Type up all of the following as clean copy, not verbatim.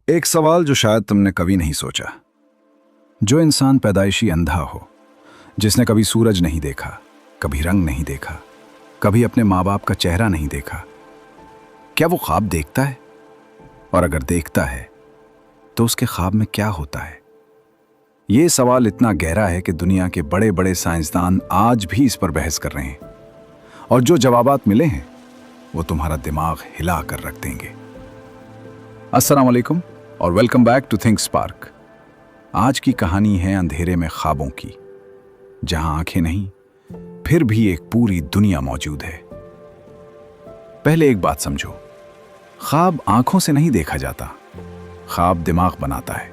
एक सवाल जो शायद तुमने कभी नहीं सोचा। जो इंसान पैदाइशी अंधा हो, जिसने कभी सूरज नहीं देखा, कभी रंग नहीं देखा, कभी अपने माँ बाप का चेहरा नहीं देखा, क्या वो ख्वाब देखता है? और अगर देखता है तो उसके ख्वाब में क्या होता है? ये सवाल इतना गहरा है कि दुनिया के बड़े बड़े साइंसदान आज भी इस पर बहस कर रहे हैं, और जो जवाबात मिले हैं वो तुम्हारा दिमाग हिला कर रख देंगे। अस्सलाम वालेकुम और welcome back to Think Spark. आज की कहानी है अंधेरे में ख्वाबों की, जहां आंखें नहीं फिर भी एक पूरी दुनिया मौजूद है। पहले एक बात समझो, ख्वाब आंखों से नहीं देखा जाता, ख्वाब दिमाग बनाता है।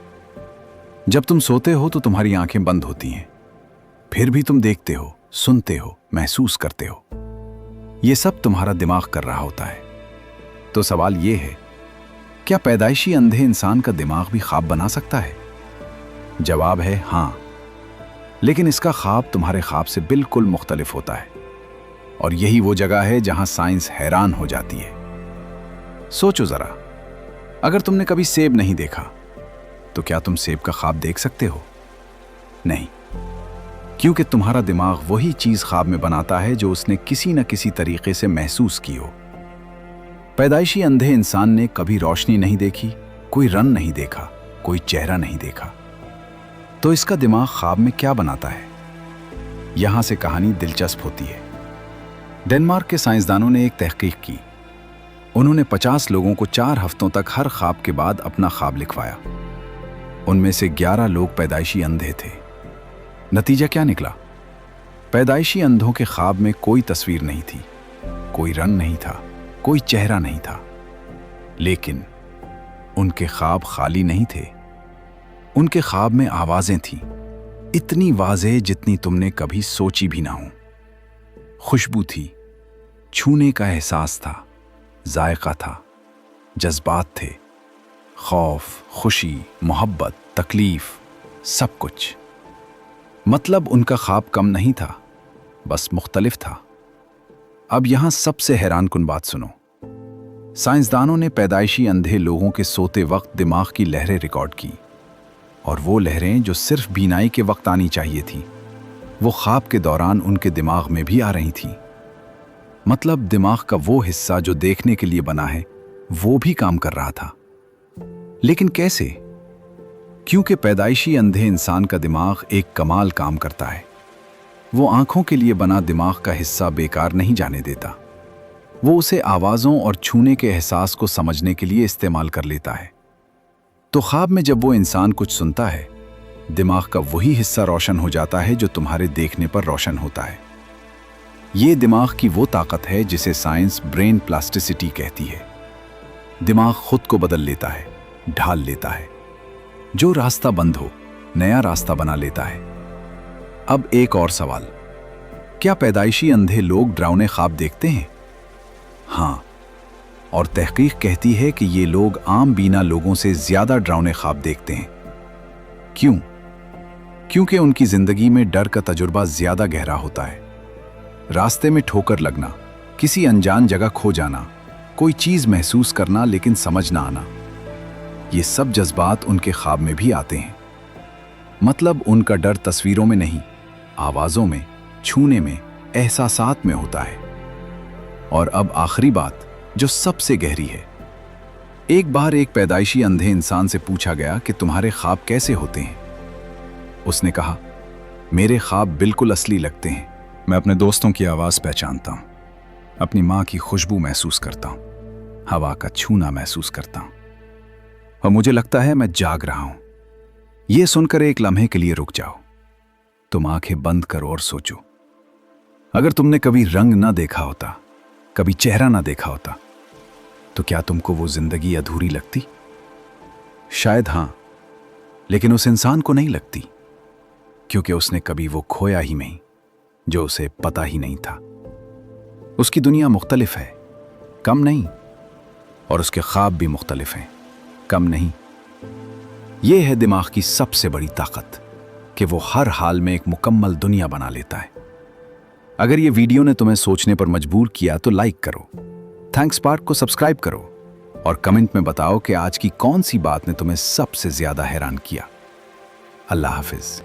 जब तुम सोते हो तो तुम्हारी आंखें बंद होती हैं, फिर भी तुम देखते हो, सुनते हो, महसूस करते हो। ये सब तुम्हारा दिमाग कर रहा होता है। तो सवाल ये है, क्या पैदाइशी अंधे इंसान का दिमाग भी ख्वाब बना सकता है? जवाब है हाँ, लेकिन इसका ख्वाब तुम्हारे ख्वाब से बिल्कुल मुख्तलिफ होता है। और यही वो जगह है जहां साइंस हैरान हो जाती है। सोचो जरा, अगर तुमने कभी सेब नहीं देखा तो क्या तुम सेब का ख्वाब देख सकते हो? नहीं, क्योंकि तुम्हारा दिमाग वही चीज ख्वाब में बनाता है जो उसने किसी न किसी तरीके से महसूस की हो। पैदाइशी अंधे इंसान ने कभी रोशनी नहीं देखी, कोई रंग नहीं देखा, कोई चेहरा नहीं देखा, तो इसका दिमाग ख्वाब में क्या बनाता है? यहां से कहानी दिलचस्प होती है। डेनमार्क के साइंसदानों ने एक तहकीक की। उन्होंने 50 लोगों को 4 हफ्तों तक हर ख्वाब के बाद अपना ख्वाब लिखवाया। उनमें से 11 लोग पैदाइशी अंधे थे। नतीजा क्या निकला? पैदाइशी अंधों के ख्वाब में कोई तस्वीर नहीं थी, कोई रंग नहीं था, कोई चेहरा नहीं था, लेकिन उनके ख्वाब खाली नहीं थे। उनके ख्वाब में आवाजें थीं, इतनी वाज़ेह जितनी तुमने कभी सोची भी ना हो। खुशबू थी, छूने का एहसास था, जायका था, जज्बात थे, खौफ, खुशी, मोहब्बत, तकलीफ, सब कुछ। मतलब उनका ख्वाब कम नहीं था, बस मुख्तलिफ था। अब यहां सबसे हैरानकुन बात सुनो। साइंसदानों ने पैदाइशी अंधे लोगों के सोते वक्त दिमाग की लहरें रिकॉर्ड की, और वो लहरें जो सिर्फ बीनाई के वक्त आनी चाहिए थी, वो ख्वाब के दौरान उनके दिमाग में भी आ रही थी। मतलब दिमाग का वो हिस्सा जो देखने के लिए बना है, वो भी काम कर रहा था। लेकिन कैसे? क्योंकि पैदाइशी अंधे इंसान का दिमाग एक कमाल काम करता है। वो आंखों के लिए बना दिमाग का हिस्सा बेकार नहीं जाने देता। वो उसे आवाज़ों और छूने के एहसास को समझने के लिए इस्तेमाल कर लेता है। तो ख्वाब में जब वो इंसान कुछ सुनता है, दिमाग का वही हिस्सा रोशन हो जाता है जो तुम्हारे देखने पर रोशन होता है। ये दिमाग की वो ताकत है जिसे साइंस ब्रेन प्लास्टिसिटी कहती है। दिमाग खुद को बदल लेता है, ढाल लेता है। जो रास्ता बंद हो, नया रास्ता बना लेता है। अब एक और सवाल, क्या पैदाइशी अंधे लोग डरावने ख्वाब देखते हैं? हाँ, और तहकीक कहती है कि ये लोग आम बीना लोगों से ज्यादा डरावने ख्वाब देखते हैं। क्यों? क्योंकि उनकी जिंदगी में डर का तजुर्बा ज्यादा गहरा होता है। रास्ते में ठोकर लगना, किसी अनजान जगह खो जाना, कोई चीज महसूस करना लेकिन समझ ना आना, ये सब जज्बात उनके ख्वाब में भी आते हैं। मतलब उनका डर तस्वीरों में नहीं, आवाजों में, छूने में, एहसासात में होता है। और अब आखिरी बात जो सबसे गहरी है। एक बार एक पैदाइशी अंधे इंसान से पूछा गया कि तुम्हारे ख्वाब कैसे होते हैं? उसने कहा, मेरे ख्वाब बिल्कुल असली लगते हैं। मैं अपने दोस्तों की आवाज पहचानता हूं, अपनी मां की खुशबू महसूस करता हूं, हवा का छूना महसूस करता हूं, और मुझे लगता है मैं जाग रहा हूं। यह सुनकर एक लम्हे के लिए रुक जाओ। तुम आंखें बंद करो और सोचो, अगर तुमने कभी रंग ना देखा होता, कभी चेहरा ना देखा होता, तो क्या तुमको वो जिंदगी अधूरी लगती? शायद हां, लेकिन उस इंसान को नहीं लगती, क्योंकि उसने कभी वो खोया ही नहीं जो उसे पता ही नहीं था। उसकी दुनिया मुख्तलिफ है, कम नहीं, और उसके ख्वाब भी मुख्तलिफ हैं, कम नहीं। यह है दिमाग की सबसे बड़ी ताकत कि वो हर हाल में एक मुकम्मल दुनिया बना लेता है। अगर ये वीडियो ने तुम्हें सोचने पर मजबूर किया तो लाइक करो, थैंक्स स्पार्क को सब्सक्राइब करो और कमेंट में बताओ कि आज की कौन सी बात ने तुम्हें सबसे ज्यादा हैरान किया। अल्लाह हाफिज।